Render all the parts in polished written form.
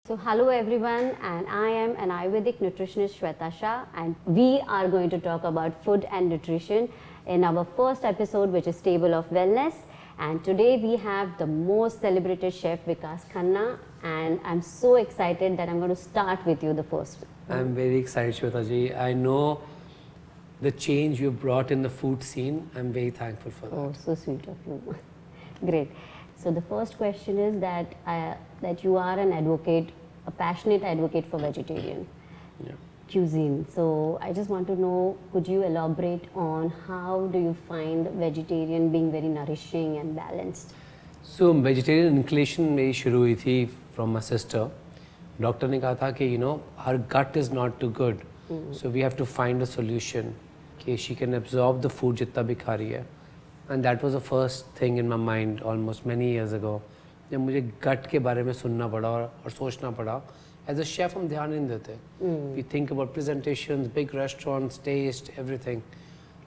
So hello everyone, and I am an Ayurvedic nutritionist Shweta Shah, and we are going to talk about food and nutrition in our first episode, which is Table of Wellness. And today we have the most celebrated chef Vikas Khanna, and I'm so excited that I'm going to start with you the first. I'm very excited, Shweta ji. I know the change you brought in the food scene. I'm very thankful for that. Oh, so sweet of you. Great. So the first question is that you are an advocate, a passionate advocate for vegetarian cuisine. So I just want to know, could you elaborate on how do you find vegetarian being very nourishing and balanced? So vegetarian inclination मेरी शुरू हुई थी from my sister. Doctor ने कहा था कि her gut is not too good, so we have to find a solution कि she can absorb the food जितना भी खा रही है. And that was the first thing in my mind almost many years ago. जब मुझे gut के बारे में सुनना पड़ा और सोचना पड़ा. As a chef हम ध्यान नहीं देते. We think about presentations, big restaurants, taste, everything.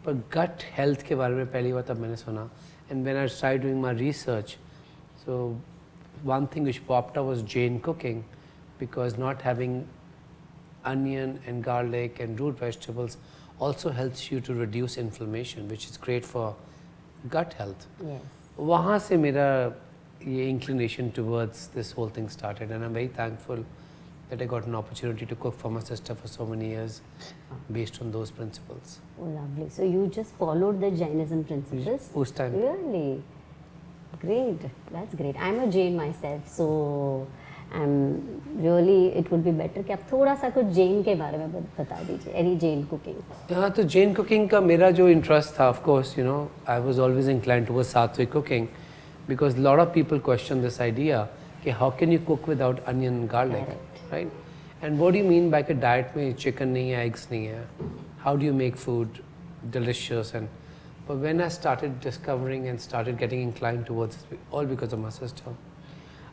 पर gut health के बारे में पहली बार तब मैंने सुना. And when I started doing my research, so one thing which popped up was Jain cooking, because not having onion and garlic and root vegetables also helps you to reduce inflammation, which is great for gut health. Yes. वहाँ से मेरा ये inclination towards this whole thing started, and I'm very thankful that I got an opportunity to cook for my sister for so many years based on those principles. Oh, lovely. So you just followed the Jainism principles? उस time. Really? Great. That's great. I'm a Jain myself, so it would be better कि आप थोड़ा सा कुछ जैन के बारे में बता दीजिए. Any Jain cooking? हाँ, तो जैन कुकिंग का मेरा जो इंटरेस्ट था, of course, I was always inclined towards sattvic cooking, because a lot of people question this idea कि how can you cook without onion and garlic, right? And what do you mean by कि diet में chicken नहीं है, eggs नहीं है? How do you make food delicious? But when I started discovering and started getting inclined towards it, all because of my sister,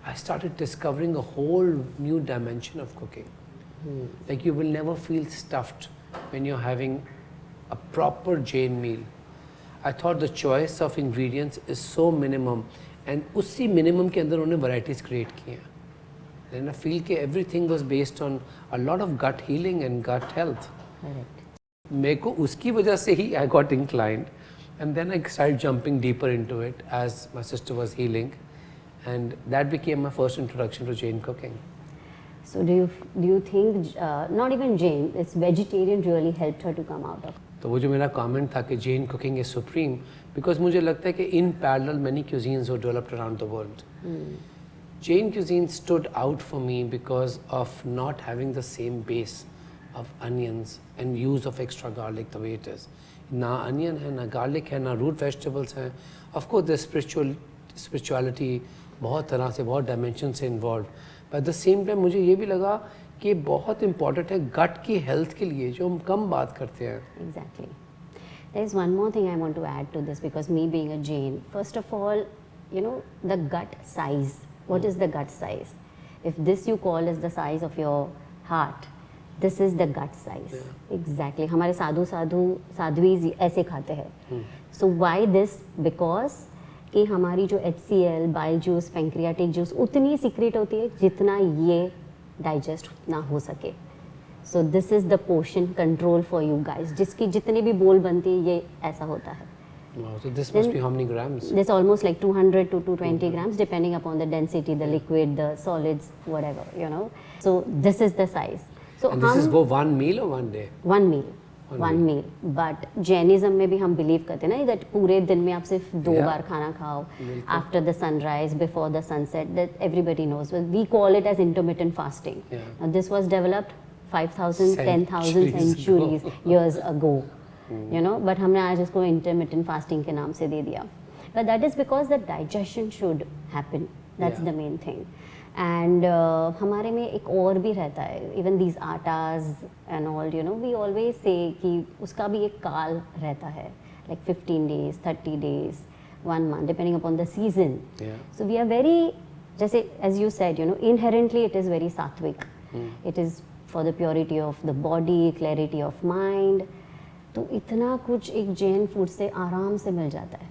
I started discovering a whole new dimension of cooking. Like you will never feel stuffed when you're having a proper Jain meal. I thought the choice of ingredients is so minimum, and उसी minimum के अंदर उन्होंने varieties create की हैं. And I feel that everything was based on a lot of gut healing and gut health. Correct. मेरे को उसकी वजह से ही I got inclined, and then I started jumping deeper into it as my sister was healing. And that became my first introduction to Jain cooking. So do you think not even Jain, it's vegetarian really helped her to come out of? तो वो जो मेरा comment था कि Jain cooking is supreme, because मुझे लगता है कि in parallel many cuisines were developed around the world. Jain cuisine stood out for me because of not having the same base of onions and use of extra garlic the way it is. ना onion है, ना garlic है, ना root vegetables हैं. Of course there's spirituality बहुत तरह से, बहुत डायमेंशन से involve. But at the same time मुझे ये भी लगा कि बहुत इम्पॉर्टेंट है गट की हेल्थ के लिए, जो हम कम बात करते हैं. Exactly. There is one more thing I want to add to this, because me being a Jain, first of all, the gut size. What is the gut size? If this you call is the size of your heart, this is the gut size. Yeah. Exactly. हमारे साधुईज ऐसे खाते हैं. So why this? Because कि हमारी जो HCl, bile juice, pancreatic juice उतनी secret होती है जितना ये डाइजेस्ट ना हो सके. So this is the portion control for you guys. जिसकी जितनी भी बोल बनती है ये ऐसा होता है. So this must be how many grams? This almost like 200 to 220 grams depending upon the density, the liquid, the solids, whatever, So this is the size. So and this is for one meal or one day? One meal. One meal. But Jainism में भी हम believe करते हैं ना that पूरे दिन में आप सिर्फ 2 बार खाना खाओ, after the sunrise, before the sunset, that everybody knows. Well, we call it as intermittent fasting. Yeah. Now, this was developed 5,000, 10,000 centuries years ago. But हमने आज इसको intermittent fasting के नाम से दे दिया. But that is because the digestion should happen. That's the main thing. And हमारे में एक और भी रहता है, even these atas and all, we always say कि उसका भी एक काल रहता है, like 15 days, 30 days, 1 month, depending upon the season. Yeah. So we are very, जैसे as you said, inherently it is very sattvic. It is for the purity of the body, clarity of mind. तो इतना कुछ एक Jain food से आराम से मिल जाता है.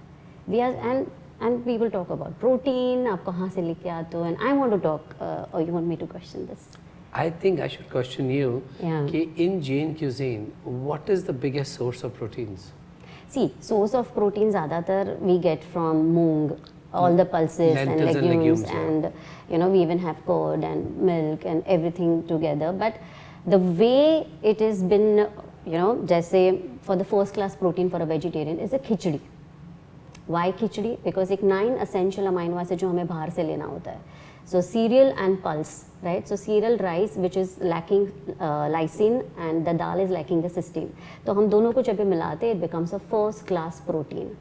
And and we will talk about protein. आप कहाँ से लेके आते हो? And I want to talk, or you want me to question this? I think I should question you. Yeah. कि in Jain cuisine, what is the biggest source of proteins? See, source of protein ज़्यादातर we get from moong, all the pulses and Lentils and legumes, legumes, yeah. and you know, we even have curd and milk and everything together. But the way it has been, you know, जैसे for the first class protein for a vegetarian is a khichdi. Why khichdi? Because एक 9 essential amino acids जो हमें बाहर से लेना होता है. So cereal and pulse, right? So cereal rice which is lacking lysine and the dal is lacking the cysteine. तो हम दोनों को जब भी मिलाते हैं, it becomes a first class protein.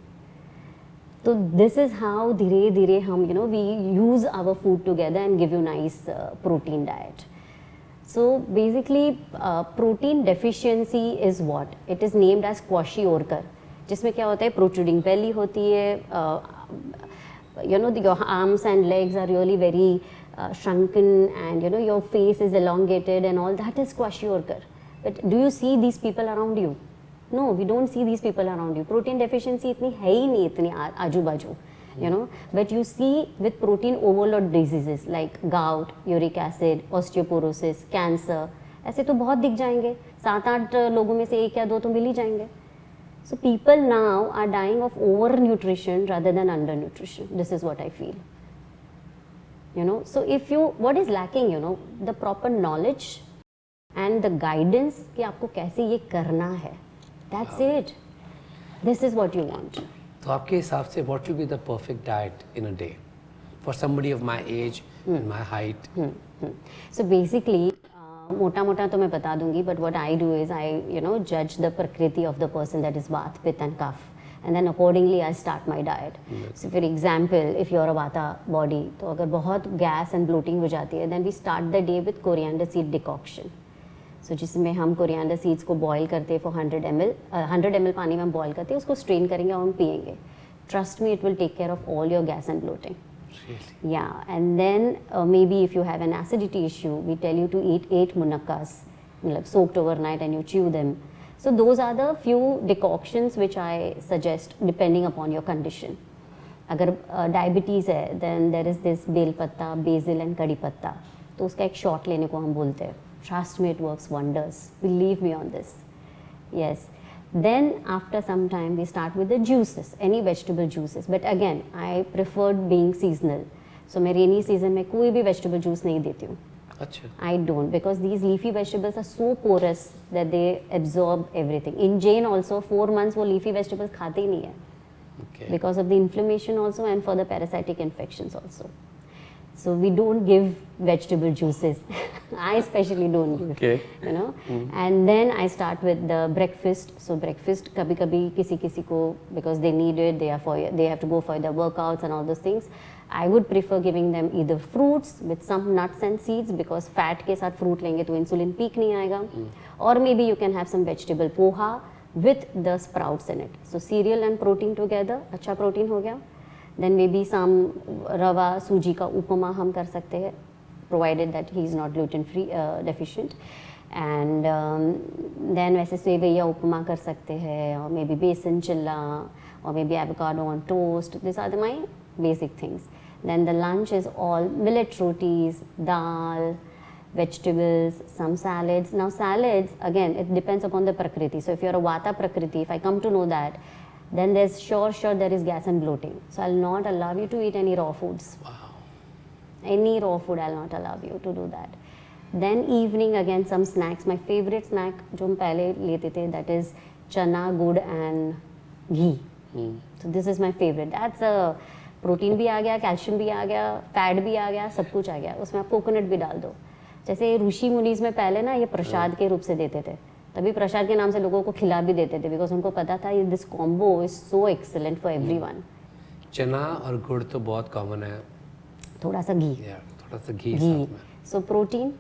So this is how धीरे धीरे हम, you know, we use our food together and give you nice protein diet. So basically protein deficiency is what? It is named as kwashiorkor, जिसमें क्या होता है, protruding belly होती है, you know, your arms and legs are really very shrunken, and you know, your face is elongated and all that is kwashiorkor. But do you see these people around you? No, we don't see these people around you. Protein deficiency इतनी है ही नहीं, इतनी आजू बाजू, you know. But you see with protein overload diseases like gout, uric acid, osteoporosis, cancer, ऐसे तो बहुत दिख जाएंगे. 7-8 लोगों में से 1 या 2 तो मिल ही जाएंगे. So people now are dying of overnutrition rather than undernutrition. This is what I feel. You know, so if you, what is lacking, you know, the proper knowledge and the guidance कि आपको कैसे ये करना है. That's it. This is what you want. तो आपके हिसाब से what will be the perfect diet in a day for somebody of my age and my height? So basically, मोटा मोटा तो मैं बता दूंगी, but what I do is I, you know, judge the prakriti of the person, that is Vata, Pitta and Kapha, and then accordingly I start my diet. So for example, if you're a Vata body, तो अगर बहुत gas and bloating हो जाती है, then we start the day with coriander seed decoction. So जिसमें हम coriander seeds को boil करते हैं for 100 ml पानी में हम boil करते हैं, उसको strain करेंगे और हम पिएंगे. Trust me, it will take care of all your gas and bloating. Really? Yeah, and then maybe if you have an acidity issue, we tell you to eat 8 munakkas, like soaked overnight, and you chew them. So those are the few decoctions which I suggest depending upon your condition. अगर diabetes है, then there is this bel patta, basil and कड़ी पत्ता, तो उसका एक shot लेने को हम बोलते हैं. Trust me, it works wonders. Believe me on this. Yes. Then after some time we start with the juices, any vegetable juices. But again, I preferred being seasonal. So मैं rainy season में कोई भी vegetable juice नहीं देती हूँ. अच्छा. I don't, because these leafy vegetables are so porous that they absorb everything. In Jain also 4 months वो leafy vegetables खाते ही नहीं है. Okay. Because of the inflammation also and for the parasitic infections also. So we don't give vegetable juices. I especially don't give. Okay. You know. And then I start with the breakfast. So breakfast कभी-कभी किसी को, because they need it, they have to go for their workouts and all those things. I would prefer giving them either fruits with some nuts and seeds, because fat के साथ fruit लेंगे तो insulin peak नहीं आएगा. Or maybe you can have some vegetable poha with the sprouts in it. So cereal and protein together, अच्छा protein हो गया. Then maybe some रवा सूजी का उपमा हम कर सकते हैं, provided that he is not gluten free deficient. And then वैसे सेवैया उपमा कर सकते हैं, or maybe बेसन चिल्ला, or maybe avocado on toast. These are my basic things. Then the lunch is all millet rotis, dal, vegetables, some salads. Now salads, again, it depends upon the prakriti. So if you're a Vata prakriti, if I come to know that, then there's sure there is gas and bloating. So I'll not allow you to eat any raw foods. Wow. Any raw food I'll not allow you to do that. Then evening again some snacks. My favorite snack जो हम पहले लेते थे, that is chana, good and ghee. So this is my favorite. That's a protein भी आ गया, calcium भी आ गया, fat भी आ गया, सब कुछ आ गया. उसमें आप coconut भी डाल दो. जैसे ऋषि मुनीज में पहले ना ये प्रसाद के रूप से देते थे, तभी प्रसाद के नाम से लोगों को खिला भी देते थे, बिकॉज उनको पता था ये this combo is so excellent for everyone. चना और गुड़ तो बहुत कॉमन है. थोड़ा सा घी. थोड़ा सा घी साथ में. So protein,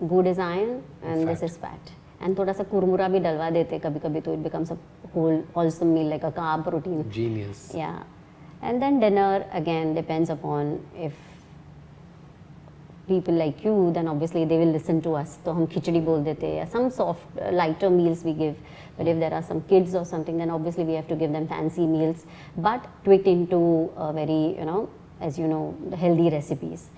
gur is iron and this is fat. And थोड़ा सा कुरमुरा भी डलवा देते कभी कभी, तो it becomes a whole wholesome meal like a carb protein. Genius. Yeah. And then dinner again depends upon if people like you, then obviously they will listen to us. तो हम खिचड़ी बोल देते हैं, some soft lighter meals we give. But if there are some kids or something, then obviously we have to give them fancy meals, but tweaked into very, as you know, healthy recipes.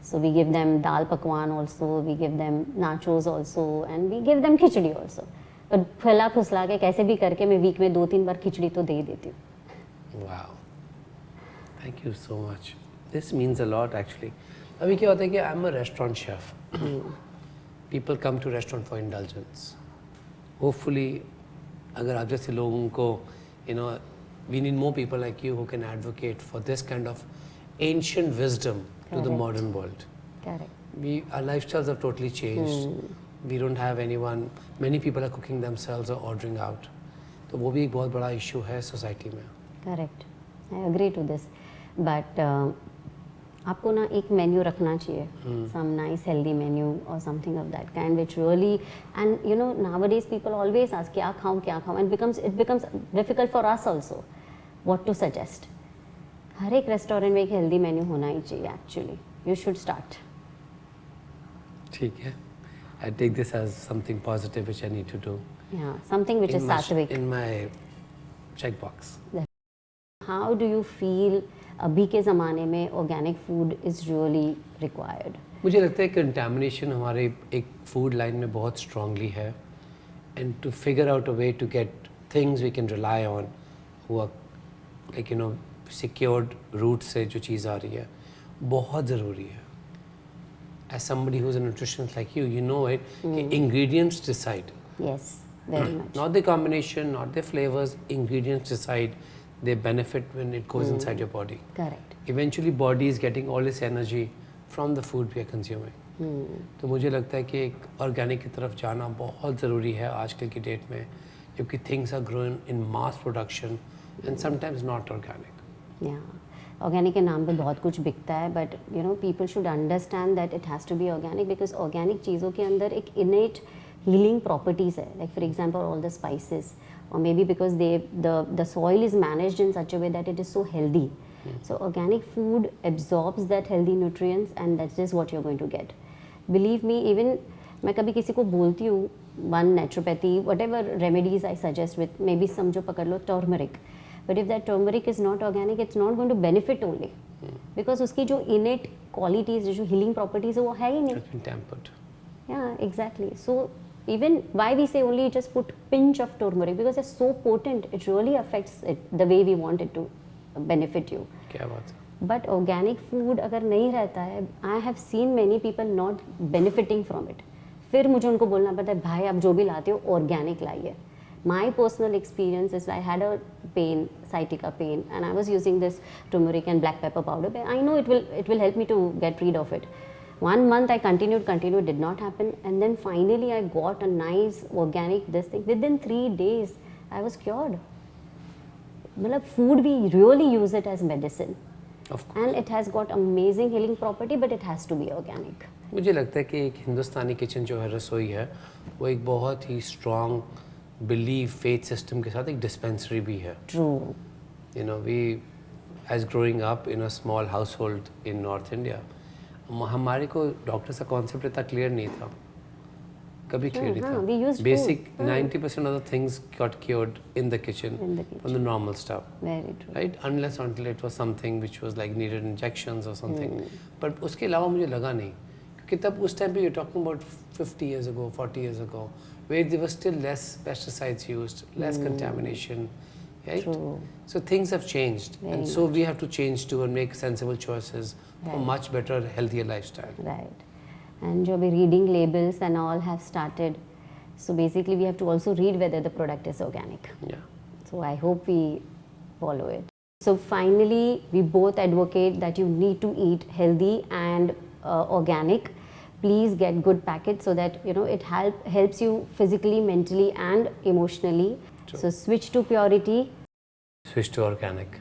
So we give them dal pakwan also, we give them nachos also, and we give them khichdi also. But फैला फुसला के कैसे भी करके मैं week में 2-3 बार खिचड़ी तो दे ही देती हूँ. Wow, thank you so much. This means a lot actually. अभी क्या होता है कि I'm a restaurant chef. People come to restaurant for indulgence. Hopefully, अगर आप जैसे लोगों को, we need more people like you who can advocate for this kind of ancient wisdom to the modern world. Correct. Our lifestyles have totally changed. We don't have anyone. Many people are cooking themselves or ordering out. तो वो भी एक बहुत बड़ा issue है society में. Correct. I agree to this. But आपको ना एक मेन्यू रखना चाहिए, some nice healthy menu or something of that kind, which really, and nowadays people always ask क्या खाऊं, and it becomes difficult for us also what to suggest. हर एक restaurant में एक हेल्दी मेन्यू होना ही चाहिए actually. You should start. ठीक है. I take this as something positive which I need to do. Yeah, something which is sattvic. In my checkbox. How do you feel अभी के ज़माने में organic food is really required? मुझे लगता है contamination हमारे एक food line में बहुत strongly है, and to figure out a way to get things we can rely on, who are like secured route से जो चीज़ आ रही है, बहुत ज़रूरी है. As somebody who's a nutritionist like you know it. Ingredients decide. Yes, very much. Not the combination, not the flavors. Ingredients decide. They benefit when it goes inside your body. Correct. Eventually, body is getting all its energy from the food we are consuming. तो मुझे लगता है कि एक organic की तरफ जाना बहुत ज़रूरी है आजकल की डेट में, क्योंकि things are growing in mass production and sometimes not organic. Yeah. Organic के नाम पे बहुत कुछ बिकता है, but people should understand that it has to be organic, because organic चीज़ों के अंदर एक इनेट हीलिंग प्रॉपर्टीज़ है, like for example all the spices, और maybe because the soil is managed in such a way that it is so healthy. So organic food absorbs that healthy nutrients and that is what you are going to get. Believe me, even मैं कभी किसी को बोलती हूँ one naturopathy what ever remedies I suggest with may be समझो पकड़ लो turmeric. But if that turmeric is not organic, it's not going to benefit only. Because उसकी जो innate qualities, जो healing properties है वो है ही नहीं. It's been tampered. Yeah, exactly. So even why we say only just put pinch of turmeric, because it's so potent, it really affects it the way we want it to benefit you. क्या बात है. But organic food अगर नहीं रहता है, I have seen many people not benefiting from it. फिर मुझे उनको बोलना पड़ता है भाई आप जो भी लाते हो organic लाइए. My personal experience is I had a pain, sciatica pain, and I was using this turmeric and black pepper powder. But I know it will help me to get rid of it. 1 month I continued, did not happen, and then finally I got a nice organic this thing. Within 3 days I was cured. मतलब food we really use it as medicine. Of course. And it has got amazing healing property, but it has to be organic. मुझे लगता है कि एक हिंदुस्तानी kitchen जो है, रसोई है, वो एक बहुत ही strong belief faith system के साथ एक dispensary भी है. True. We as growing up in a small household in North India, हमारे को डॉक्टर का कॉन्सेप्ट इतना क्लियर नहीं था, कभी क्लियर नहीं था. We used Basic food. 90% of the things got cured in the kitchen from the normal stuff. Very true. Right? Unless until it was something which was like needed injections or something. But उसके अलावा मुझे लगा नहीं, क्योंकि तब उस time पे you're talking about 50 years ago, 40 years ago, where there was still less pesticides used, less contamination, right? True. So things have changed, Very and so we have to change too and make sensible choices for much better, healthier lifestyle. Right. And जो भी reading labels and all have started, so basically we have to also read whether the product is organic. Yeah. So I hope we follow it. So finally, we both advocate that you need to eat healthy and organic. Please get good packets so that it helps you physically, mentally and emotionally. True. So switch to purity. Switch to organic.